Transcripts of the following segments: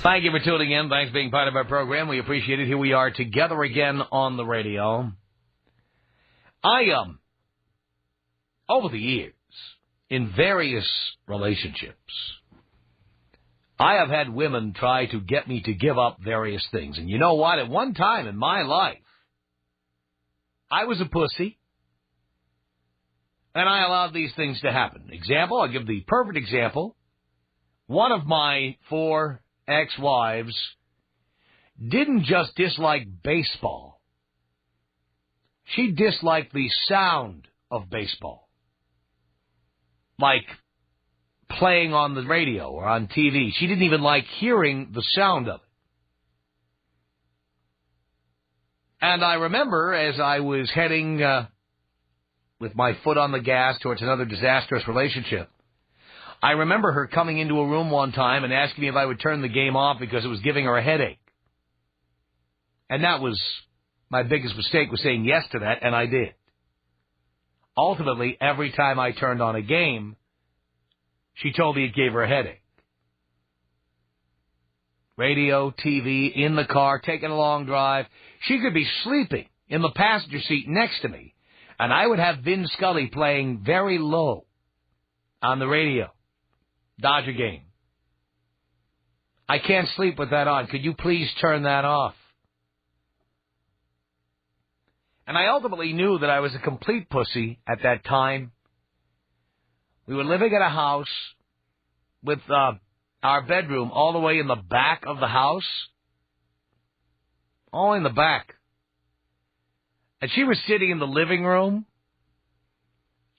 Thank you for tuning in. Thanks for being part of our program. We appreciate it. Here we are together again on the radio. Over the years, in various relationships, I have had women try to get me to give up various things. And you know what? At one time in my life, I was a pussy, and I allowed these things to happen. Example, I'll give the perfect example. One of my 4 ex-wives didn't just dislike baseball. She disliked the sound of baseball. Like playing on the radio or on TV. She didn't even like hearing the sound of it. And I remember as I was heading with my foot on the gas towards another disastrous relationship, I remember her coming into a room one time and asking me if I would turn the game off because it was giving her a headache. And that was my biggest mistake, was saying yes to that, and I did. Ultimately, every time I turned on a game, she told me it gave her a headache. Radio, TV, in the car, taking a long drive. She could be sleeping in the passenger seat next to me, and I would have Vin Scully playing very low on the radio. Dodger game. I can't sleep with that on. Could you please turn that off? And I ultimately knew that I was a complete pussy at that time. We were living at a house with our bedroom all the way in the back of the house. All in the back. And she was sitting in the living room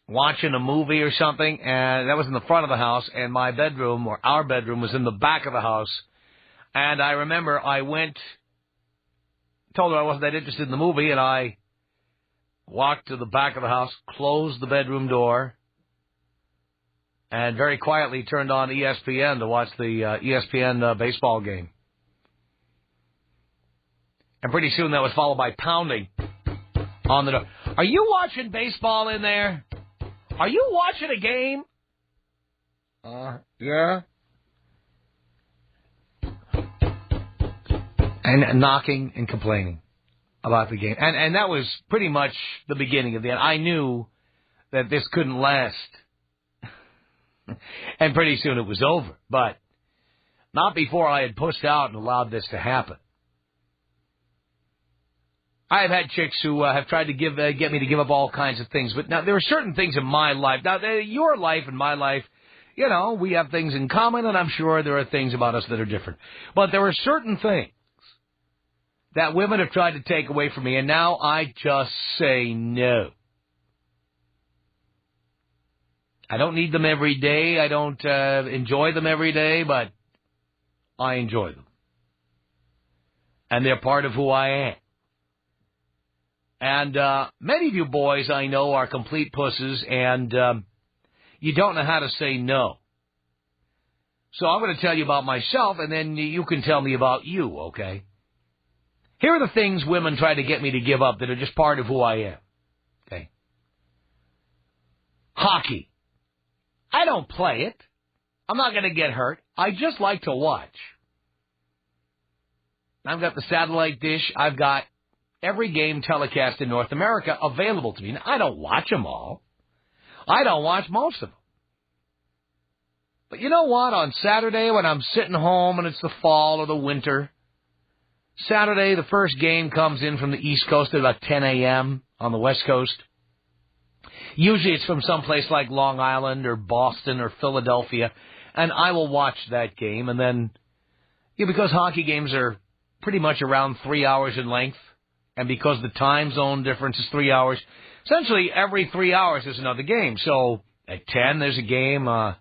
watching a movie or something, and that was in the front of the house, and my bedroom, or our bedroom, was in the back of the house. And I remember I told her I wasn't that interested in the movie, and I walked to the back of the house, closed the bedroom door, and very quietly turned on ESPN to watch the ESPN baseball game. And pretty soon that was followed by pounding on the door. Are you watching baseball in there? Are you watching a game? Yeah. And knocking and complaining about the game. And that was pretty much the beginning of the end. I knew that this couldn't last. And pretty soon it was over. But not before I had pushed out and allowed this to happen. I have had chicks who have tried to get me to give up all kinds of things. But now there are certain things in my life. Now, your life and my life, you know, we have things in common, and I'm sure there are things about us that are different. But there are certain things that women have tried to take away from me, and now I just say no. I don't need them every day. I don't enjoy them every day, but I enjoy them. And they're part of who I am. And many of you boys I know are complete pusses, and you don't know how to say no. So I'm going to tell you about myself, and then you can tell me about you, okay? Here are the things women try to get me to give up that are just part of who I am, okay? Hockey. I don't play it. I'm not going to get hurt. I just like to watch. I've got the satellite dish. I've got every game telecast in North America available to me. Now, I don't watch them all. I don't watch most of them. But you know what? On Saturday when I'm sitting home and it's the fall or the winter, Saturday the first game comes in from the East Coast at about 10 a.m. on the West Coast. Usually it's from someplace like Long Island or Boston or Philadelphia, and I will watch that game. And then, because hockey games are pretty much around 3 hours in length, and because the time zone difference is 3 hours, essentially every 3 hours there's another game. So at 10 there's a game on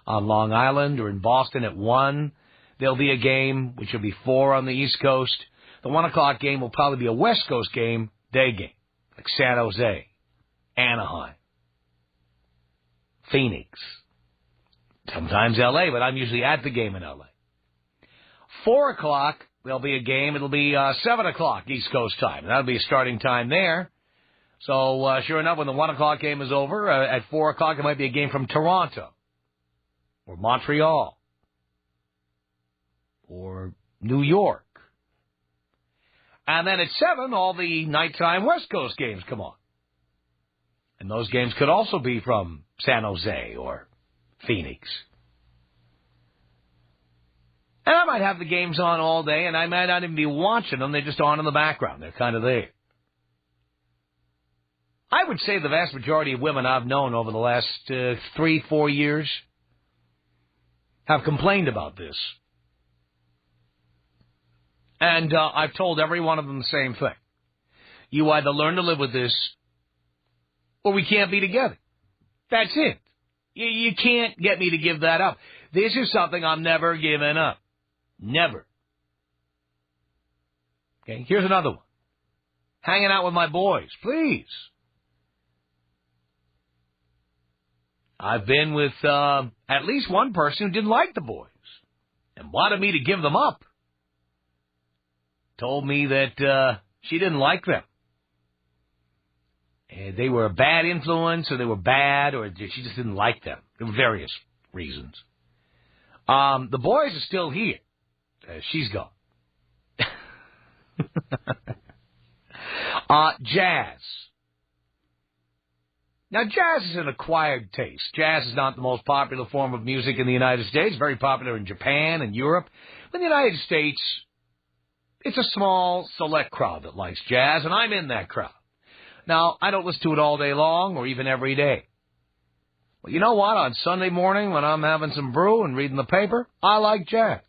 Long Island, or in Boston at 1 there'll be a game, which will be 4 on the East Coast. The 1 o'clock game will probably be a West Coast game, day game, like San Jose, Anaheim, Phoenix, sometimes L.A., but I'm usually at the game in L.A. 4 o'clock, there'll be a game. It'll be 7 o'clock East Coast time. That'll be a starting time there. So, sure enough, when the 1 o'clock game is over, at 4 o'clock, it might be a game from Toronto or Montreal or New York. And then at 7, all the nighttime West Coast games come on. And those games could also be from San Jose or Phoenix. And I might have the games on all day, and I might not even be watching them. They're just on in the background. They're kind of there. I would say the vast majority of women I've known over the last 3-4 years have complained about this. And I've told every one of them the same thing. You either learn to live with this, or we can't be together. That's it. You can't get me to give that up. This is something I'm never giving up. Never. Okay, here's another one. Hanging out with my boys, please. I've been with at least one person who didn't like the boys and wanted me to give them up. Told me that she didn't like them. And they were a bad influence, or they were bad, or she just didn't like them. There were various reasons. The boys are still here. She's gone. Jazz. Now, jazz is an acquired taste. Jazz is not the most popular form of music in the United States. Very popular in Japan and Europe. But in the United States, it's a small, select crowd that likes jazz, and I'm in that crowd. Now, I don't listen to it all day long or even every day. But you know what? On Sunday morning when I'm having some brew and reading the paper, I like jazz.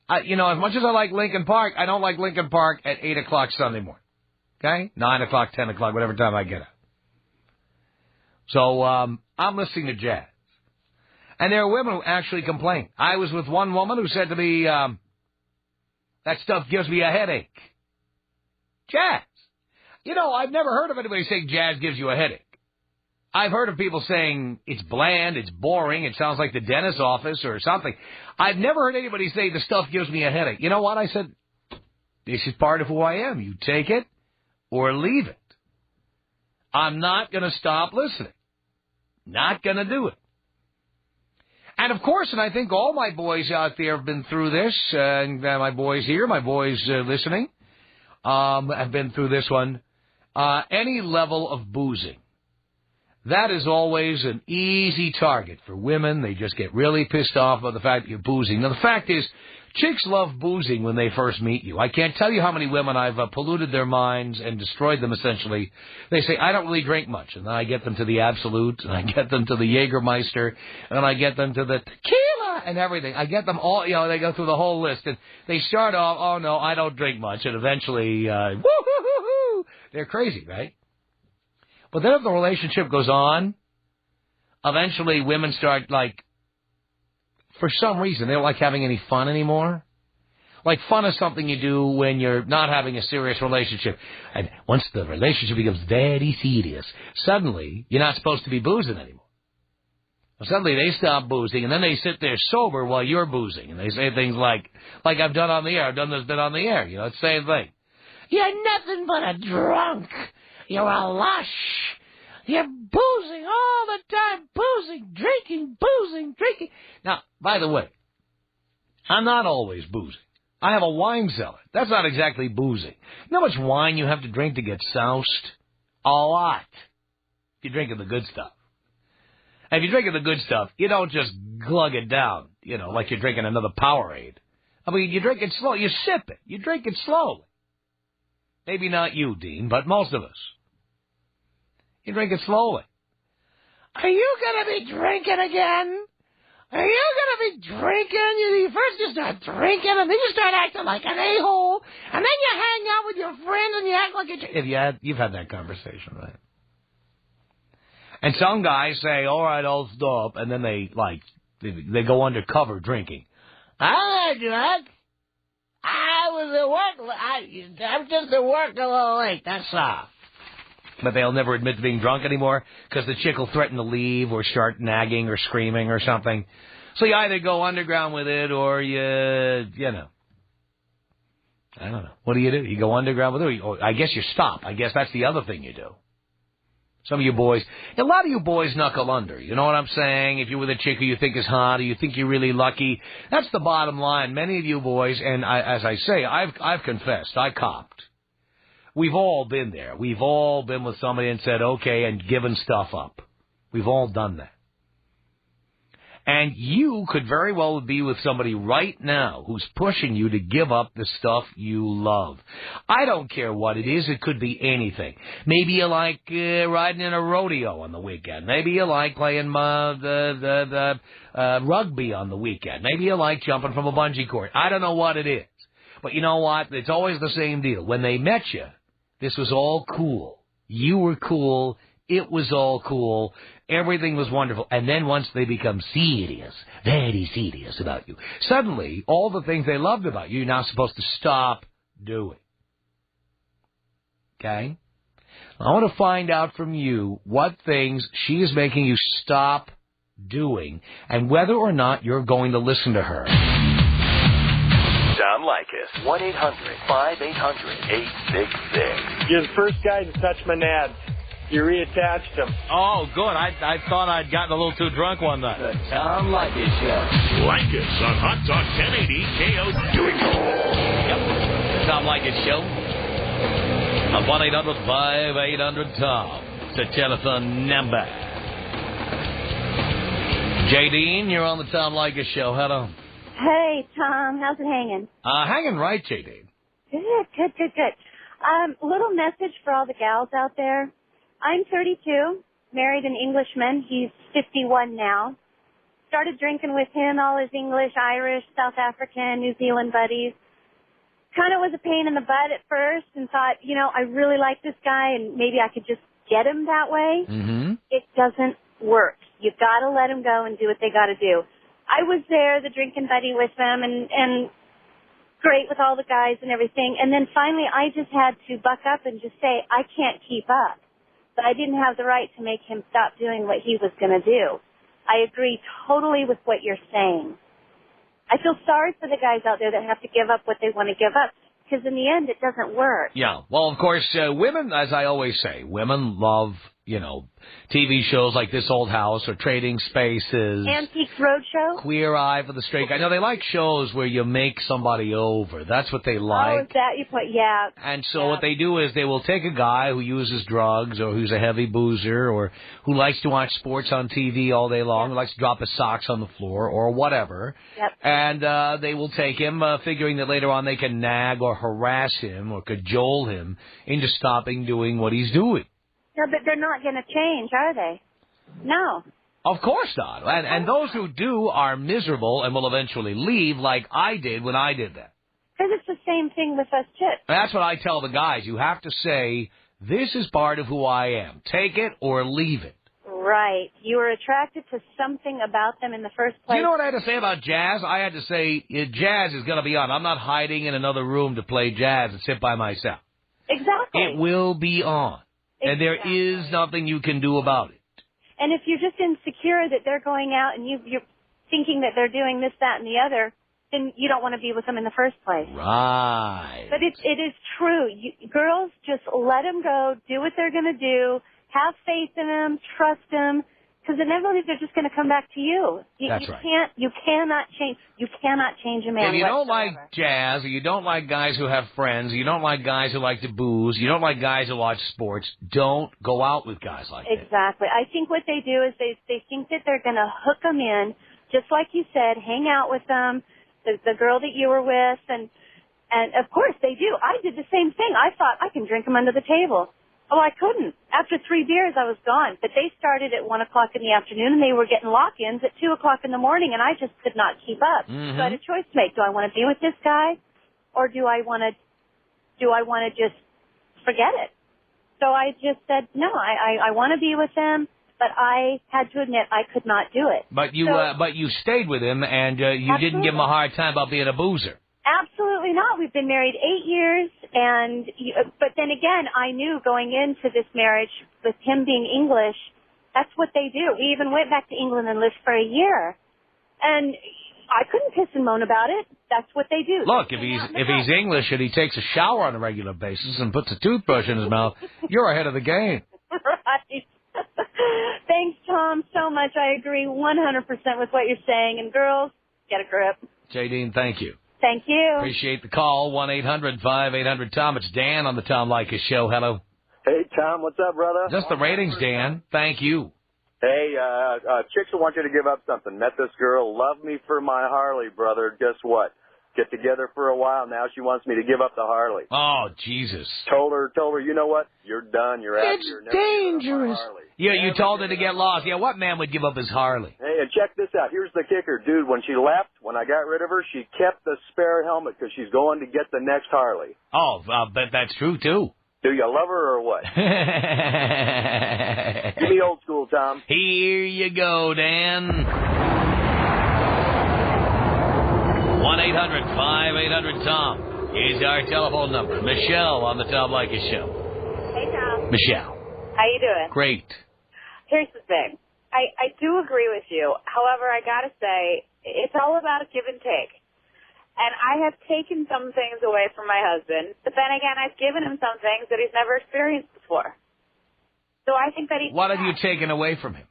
As much as I like Linkin Park, I don't like Linkin Park at 8 o'clock Sunday morning. Okay? 9 o'clock, 10 o'clock, whatever time I get up. So I'm listening to jazz. And there are women who actually complain. I was with one woman who said to me, that stuff gives me a headache. Jazz. I've never heard of anybody saying jazz gives you a headache. I've heard of people saying it's bland, it's boring, it sounds like the dentist's office or something. I've never heard anybody say the stuff gives me a headache. You know what? I said, this is part of who I am. You take it or leave it. I'm not going to stop listening. Not going to do it. And, of course, and I think all my boys out there have been through this, and my boys here, my boys listening, have been through this one. Any level of boozing. That is always an easy target for women. They just get really pissed off about the fact that you're boozing. Now, the fact is, chicks love boozing when they first meet you. I can't tell you how many women I've polluted their minds and destroyed them, essentially. They say, I don't really drink much. And then I get them to the Absolute, and I get them to the Jägermeister, and I get them to the tequila and everything. I get them all, they go through the whole list. And they start off, oh, no, I don't drink much. And eventually, woo-hoo-hoo-hoo, they're crazy, right? But then if the relationship goes on, eventually women start, for some reason, they don't like having any fun anymore. Like, fun is something you do when you're not having a serious relationship. And once the relationship becomes very serious, suddenly you're not supposed to be boozing anymore. Well, suddenly they stop boozing, and then they sit there sober while you're boozing. And they say things like I've done on the air. I've done this bit on the air. It's the same thing. You're nothing but a drunk. You're a lush. You're boozing all the time. Boozing, drinking, boozing, drinking. Now, by the way, I'm not always boozing. I have a wine cellar. That's not exactly boozing. You know how much wine you have to drink to get soused? A lot. If you're drinking the good stuff. And if you're drinking the good stuff, you don't just glug it down, like you're drinking another Powerade. I mean, you drink it slow. You sip it. You drink it slowly. Maybe not you, Dean, but most of us. You drink it slowly. Are you going to be drinking again? Are you going to be drinking? First you start drinking, and then you start acting like an a-hole, and then you hang out with your friends, and you act like you've had that conversation, right? And some guys say, all right, I'll stop, and then they go undercover drinking. I'm drunk. I was at work. I'm just at work a little late. That's all. But they'll never admit to being drunk anymore because the chick will threaten to leave or start nagging or screaming or something. So you either go underground with it or I don't know. What do? You go underground with it? Or I guess you stop. I guess that's the other thing you do. Some of you boys, a lot of you boys knuckle under. You know what I'm saying? If you're with a chick who you think is hot or you think you're really lucky, that's the bottom line. Many of you boys, and as I say, I've confessed, I copped. We've all been there. We've all been with somebody and said, okay, and given stuff up. We've all done that. And you could very well be with somebody right now who's pushing you to give up the stuff you love. I don't care what it is. It could be anything. Maybe you like riding in a rodeo on the weekend. Maybe you like playing the rugby on the weekend. Maybe you like jumping from a bungee cord. I don't know what it is. But you know what? It's always the same deal. When they met you, this was all cool. You were cool. It was all cool. Everything was wonderful. And then once they become serious, very serious about you, suddenly all the things they loved about you, you're now supposed to stop doing. Okay? I want to find out from you what things she is making you stop doing and whether or not you're going to listen to her. Tom Leykis, 1-800-5800-866. You're the first guy to touch my nads. You reattached them. Oh, good. I thought I'd gotten a little too drunk one night. The Tom Leykis Show. Leykis on Hot Talk 1080 KO. Doing it. Yep. The Tom Leykis Show. 1-800-5800-TOM. It's a telephone number. J.D., you're on the Tom Leykis Show. Hello. Hey, Tom. How's it hanging? Hanging right, J.D. Good. Little message for all the gals out there. I'm 32, married an Englishman. He's 51 now. Started drinking with him, all his English, Irish, South African, New Zealand buddies. Kind of was a pain in the butt at first and thought, I really like this guy and maybe I could just get him that way. Mm-hmm. It doesn't work. You've got to let them go and do what they got to do. I was there, the drinking buddy with them, and great with all the guys and everything. And then finally I just had to buck up and just say, I can't keep up. But I didn't have the right to make him stop doing what he was going to do. I agree totally with what you're saying. I feel sorry for the guys out there that have to give up what they want to give up, because in the end, it doesn't work. Yeah. Well, of course, women, as I always say, women love, TV shows like This Old House or Trading Spaces. Antiques Roadshow. Queer Eye for the Straight Guy. No, they like shows where you make somebody over. That's what they like. Oh, is that you put? Yeah. And so what they do is they will take a guy who uses drugs or who's a heavy boozer or who likes to watch sports on TV all day long, who likes to drop his socks on the floor or whatever. Yep. And they will take him, figuring that later on they can nag or harass him or cajole him into stopping doing what he's doing. No, but they're not going to change, are they? No. Of course not. And those who do are miserable and will eventually leave like I did when I did that. Because it's the same thing with us chicks. That's what I tell the guys. You have to say, this is part of who I am. Take it or leave it. Right. You were attracted to something about them in the first place. You know what I had to say about jazz? I had to say, jazz is going to be on. I'm not hiding in another room to play jazz and sit by myself. Exactly. It will be on. Exactly. And there is nothing you can do about it. And if you're just insecure that they're going out and you're thinking that they're doing this, that, and the other, then you don't want to be with them in the first place. Right. But it is true. Girls, just let them go, do what they're going to do, have faith in them, trust them, because inevitably they're just going to come back to you. That's right. You cannot change a man. If you don't like jazz, or you don't like guys who have friends, or you don't like guys who like to booze, you don't like guys who watch sports, don't go out with guys like that. Exactly. I think what they do is they think that they're going to hook them in, just like you said, hang out with them, the girl that you were with, and of course they do. I did the same thing. I thought I can drink them under the table. Oh, I couldn't. After 3 beers, I was gone. But they started at 1 o'clock in the afternoon, and they were getting lock-ins at 2 o'clock in the morning, and I just could not keep up. Mm-hmm. So I had a choice to make. Do I want to be with this guy, or do I want to just forget it? So I just said, no, I want to be with them, but I had to admit I could not do it. But you stayed with him, and you Absolutely. didn't give him a hard time about being a boozer. Absolutely not. We've been married 8 years, but then again, I knew going into this marriage, with him being English, that's what they do. We even went back to England and lived for a year, and I couldn't piss and moan about it. That's what they do. Look, if he's English and he takes a shower on a regular basis and puts a toothbrush in his mouth, you're ahead of the game. Right. Thanks, Tom, so much. I agree 100% with what you're saying. And girls, get a grip. J. Dean, thank you. Thank you. Appreciate the call. 1-800-5800-TOM. It's Dan on the Tom Leykis Show. Hello. Hey, Tom, what's up, brother? Just the ratings, Dan. Thank you. Hey, chicks will want you to give up something. Met this girl, love me for my Harley, brother. Guess what? Get together for a while. Now she wants me to give up the Harley. Oh, Jesus. Told her, you know what? You're done. You're out. It's You're never dangerous. Harley. Yeah, you told her to get lost. Yeah, what man would give up his Harley? Hey, and check this out. Here's the kicker, dude. When she left, when I got rid of her, she kept the spare helmet because she's going to get the next Harley. Oh, but that's true, too. Do you love her or what? Give me old school, Tom. Here you go, Dan. 1-800-5800-TOM is our telephone number. Michelle on the Tom Leykis Show. Hey, Tom. Michelle. How you doing? Great. Here's the thing. I do agree with you. However, I got to say, it's all about a give and take. And I have taken some things away from my husband, but then again, I've given him some things that he's never experienced before. So I think that What have you taken away from him?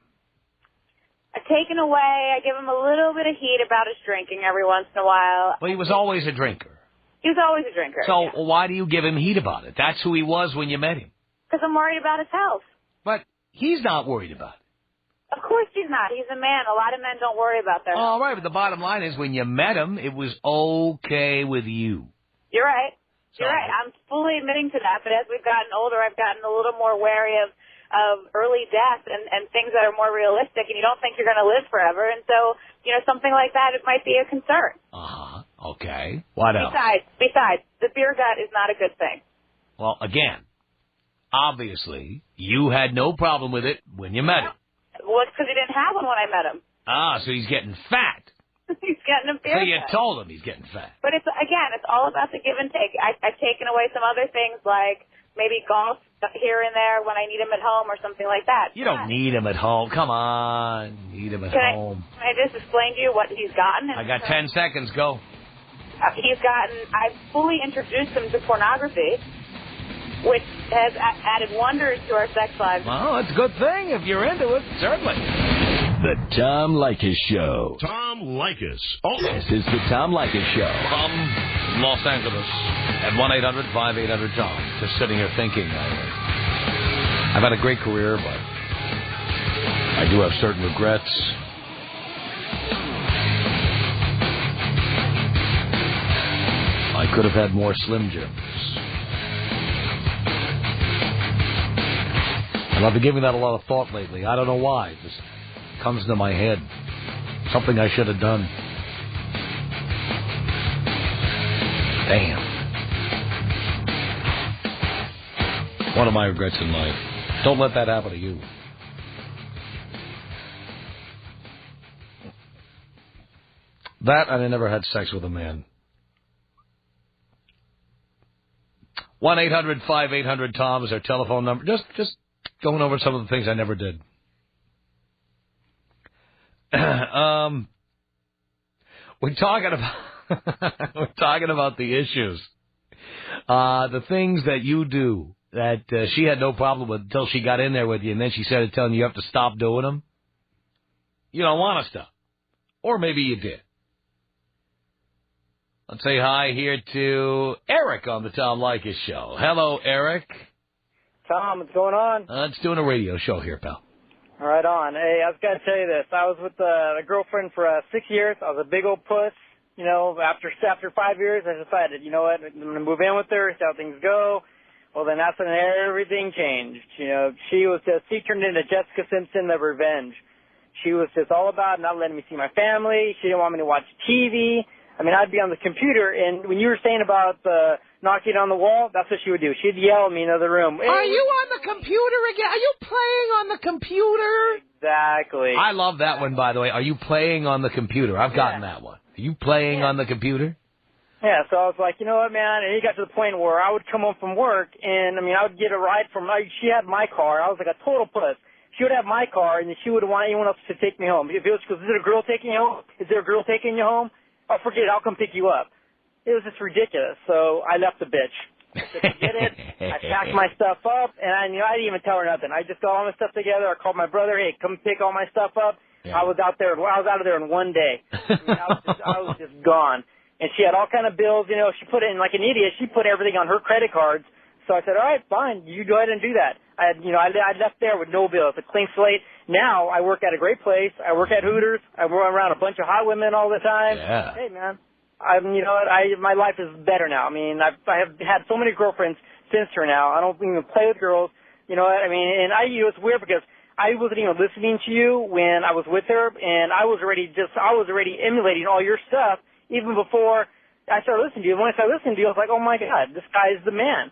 I've taken away, I give him a little bit of heat about his drinking every once in a while. Well, he was always a drinker. He was always a drinker. So yeah. why do you give him heat about it? That's who he was when you met him. Because I'm worried about his health. But he's not worried about it. Of course he's not. He's a man. A lot of men don't worry about their health. All right, but the bottom line is when you met him, it was okay with you. You're right. You're right. I'm fully admitting to that. But as we've gotten older, I've gotten a little more wary of early death and things that are more realistic, and you don't think you're going to live forever. And so, something like that, it might be a concern. Uh-huh. Okay. What else? Besides, the beer gut is not a good thing. Well, again, obviously, you had no problem with it when you met him. Well, it's because he didn't have one when I met him. Ah, so he's getting fat. He's getting a beer So you gut. told him he's getting fat. But it's all about the give and take. I've taken away some other things like maybe golf here and there when I need him at home or something like that. You don't need him at home. Come on. Need him at home. Can I just explain to you what he's gotten? I got 10 seconds. Go. I've fully introduced him to pornography, which has added wonders to our sex lives. Well, it's a good thing if you're into it, certainly. The Tom Leykis Show. Tom Leykis. Oh. This is the Tom Leykis Show. From Los Angeles at 1-800-5800-TOM. Just sitting here thinking, I've had a great career, but I do have certain regrets. I could have had more Slim Jims. And I've been giving that a lot of thought lately. I don't know why. It just comes into my head. Something I should have done. Damn. One of my regrets in life. Don't let that happen to you. That and I never had sex with a man. 1-800-5800-TOM is our telephone number. Just going over some of the things I never did. We're talking about the issues. The things that you do that she had no problem with until she got in there with you, and then she started telling you have to stop doing them. You don't want to stop. Or maybe you did. Let's say hi here to Eric on the Tom Leykis Show. Hello, Eric. Tom, what's going on? It's doing a radio show here, pal. Right on. Hey, I was going to tell you this. I was with a girlfriend for 6 years. I was a big old puss. After 5 years, I decided, you know what, I'm going to move in with her, see how things go. Well, then that's when everything changed. She turned into Jessica Simpson of Revenge. She was just all about not letting me see my family. She didn't want me to watch TV. I mean, I'd be on the computer, and when you were saying about knocking on the wall, that's what she would do. She'd yell at me in another room. Are you on the computer again? Are you playing on the computer? Exactly. I love that one, by the way. Are you playing on the computer? I've gotten that one. Are you playing on the computer? Yeah, so I was like, you know what, man? And it got to the point where I would come home from work, and, I would get a ride she had my car. I was like a total puss. She would have my car, and then she would want anyone else to take me home. If it was, is there a girl taking you home? Is there a girl taking you home? Oh, forget it. I'll come pick you up. It was just ridiculous. So I left the bitch. I said, forget it. I packed my stuff up, and I didn't even tell her nothing. I just got all my stuff together. I called my brother, hey, come pick all my stuff up. Yeah. I was out of there in one day. I was just gone. And she had all kind of bills, she put it in like an idiot. She put everything on her credit cards. So I said, all right, fine, you go ahead and do that. I left there with no bills, a clean slate. Now I work at a great place. I work at Hooters. I run around a bunch of hot women all the time. Yeah. Hey, man, my life is better now. I mean, I have had so many girlfriends since her now. I don't even play with girls. You know what I mean? And it's weird because I wasn't even listening to you when I was with her, and I was already emulating all your stuff even before I started listening to you. When I started listening to you, I was like, oh my God, this guy is the man.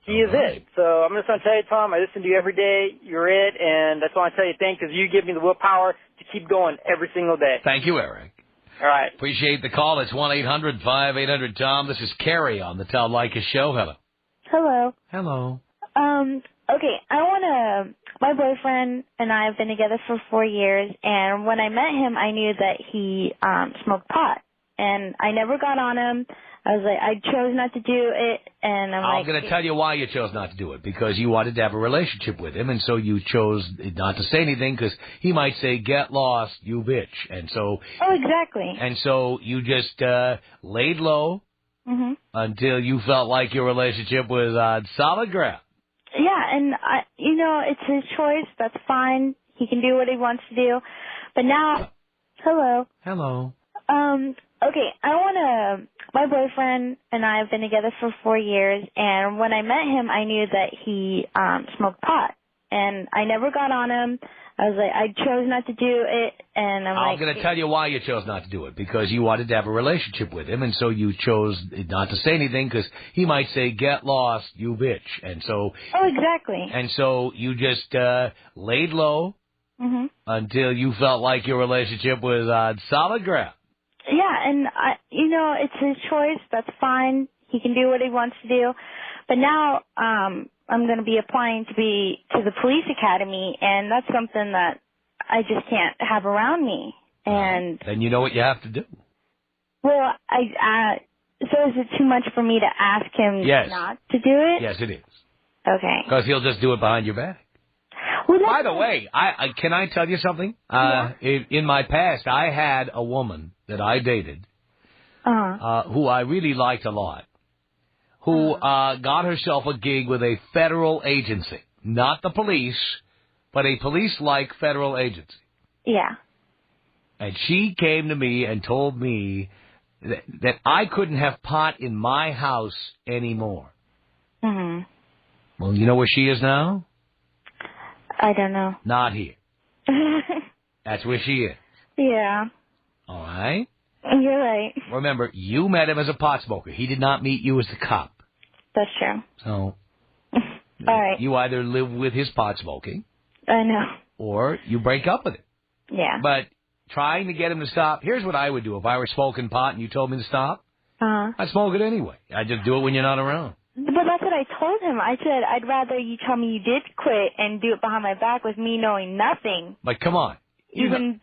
He is it. So I'm just going to tell you, Tom, I listen to you every day. You're it. And that's why I tell you thanks because you give me the willpower to keep going every single day. Thank you, Eric. All right. Appreciate the call. It's 1-800-5800-TOM. This is Carrie on the Tom Leykis Show. Hello. Hello. Hello. Okay, my boyfriend and I have been together for 4 years, and when I met him, I knew that he smoked pot. And I never got on him. I was like, I chose not to do it, and I'm going to tell you why you chose not to do it, because you wanted to have a relationship with him, and so you chose not to say anything, because he might say, get lost, you bitch, and so... Oh, exactly. And so you just laid low until you felt like your relationship was on solid ground. Yeah, and, it's his choice, that's fine, he can do what he wants to do, but now... Hello. Hello. Okay, my boyfriend and I have been together for 4 years, and when I met him, I knew that he smoked pot, and I never got on him. I was like, I chose not to do it, and I'm going to tell you why you chose not to do it, because you wanted to have a relationship with him, and so you chose not to say anything, because he might say, get lost, you bitch, and so... Oh, exactly. And so you just laid low until you felt like your relationship was on solid ground. Yeah, and, it's his choice. That's fine. He can do what he wants to do. But now I'm going to be applying to the police academy, and that's something that I just can't have around me. And then you know what you have to do. Well, so is it too much for me to ask him not to do it? Yes, it is. Okay. Because he'll just do it behind your back. Well, by the way, can I tell you something? Yeah. In my past, I had a woman that I dated who I really liked a lot, who got herself a gig with a federal agency. Not the police, but a police-like federal agency. Yeah. And she came to me and told me that I couldn't have pot in my house anymore. Mm-hmm. Well, you know where she is now? I don't know. Not here. That's where she is. Yeah. All right? You're right. Remember, you met him as a pot smoker. He did not meet you as the cop. That's true. So, all right. You either live with his pot smoking. I know. Or you break up with him. Yeah. But trying to get him to stop, here's what I would do. If I were smoking pot and you told me to stop, I'd smoke it anyway. I'd just do it when you're not around. But that's what I told him. I said, I'd rather you tell me you did quit and do it behind my back with me knowing nothing. But come on. You've been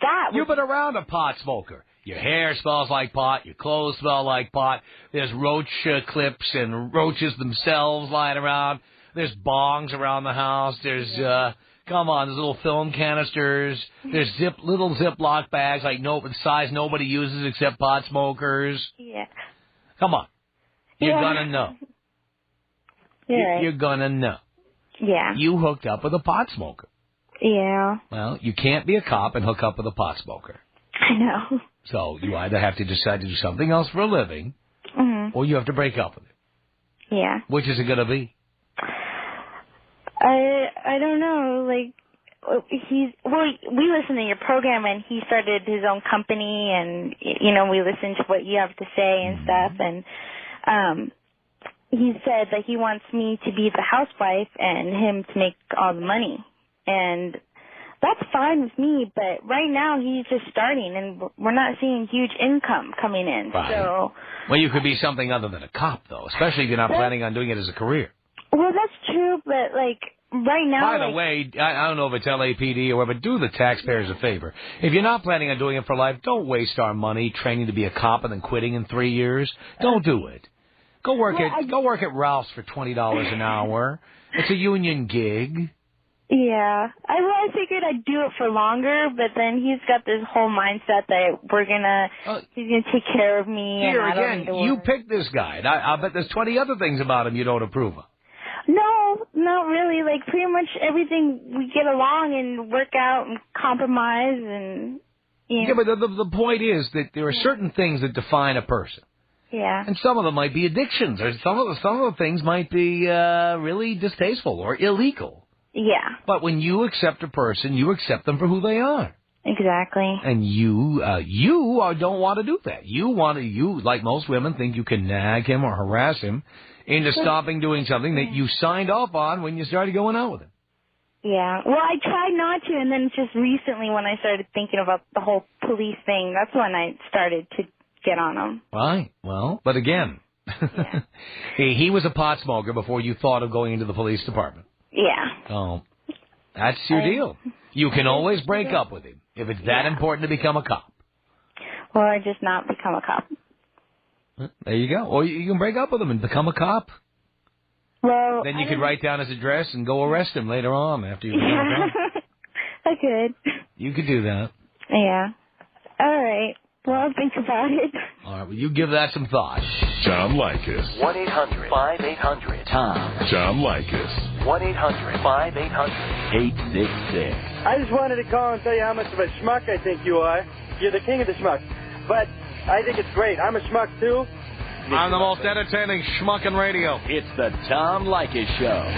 around a pot smoker. Your hair smells like pot. Your clothes smell like pot. There's roach clips and roaches themselves lying around. There's bongs around the house. There's, there's little film canisters. There's little Ziploc bags like size nobody uses except pot smokers. Yeah. Come on. You're gonna know. You're gonna know. Yeah. You hooked up with a pot smoker. Yeah. Well, you can't be a cop and hook up with a pot smoker. I know. So you either have to decide to do something else for a living, or you have to break up with it. Yeah. Which is it going to be? I don't know. Like, we listen to your program, and he started his own company, and we listen to what you have to say and stuff, and he said that he wants me to be the housewife and him to make all the money, and that's fine with me, but right now he's just starting, and we're not seeing huge income coming in. Right. So, well, you could be something other than a cop, though, especially if you're not planning on doing it as a career. Well, that's true, but, right now... By the way, I don't know if it's LAPD or whatever, but do the taxpayers a favor. If you're not planning on doing it for life, don't waste our money training to be a cop and then quitting in 3 years. Don't do it. Go work at Ralph's for $20 an hour. It's a union gig. Yeah. I figured I'd do it for longer, but then he's got this whole mindset that he's gonna take care of me. Here and again, you picked this guy. I bet there's 20 other things about him you don't approve of. No, not really. Like, pretty much everything we get along and work out and compromise and, you know. Yeah, but the point is that there are certain things that define a person. Yeah. And some of them might be addictions, or some of the things might be really distasteful or illegal. Yeah. But when you accept a person, you accept them for who they are. Exactly. And you don't want to do that. You, like most women, think you can nag him or harass him into stopping doing something that you signed off on when you started going out with him. Yeah. Well, I tried not to, and then just recently when I started thinking about the whole police thing, that's when I started to get on him. Right. Well, but again, he was a pot smoker before you thought of going into the police department. Yeah. Oh, that's your deal. You can always break up with him if it's that important to become a cop. Or just not become a cop. There you go. Or you can break up with him and become a cop. Well, then you could write down his address and go arrest him later on after you become a cop. I could. You could do that. Yeah. All right. Well, I'll think about it. All right. Well, you give that some thought. Tom Leykis. 1-800-5800-TOM. Tom Leykis. 1-800-5800-866. I just wanted to call and tell you how much of a schmuck I think you are. You're the king of the schmucks. But I think it's great. I'm a schmuck, too. I'm the most entertaining schmuck in radio. It's the Tom Leykis Show.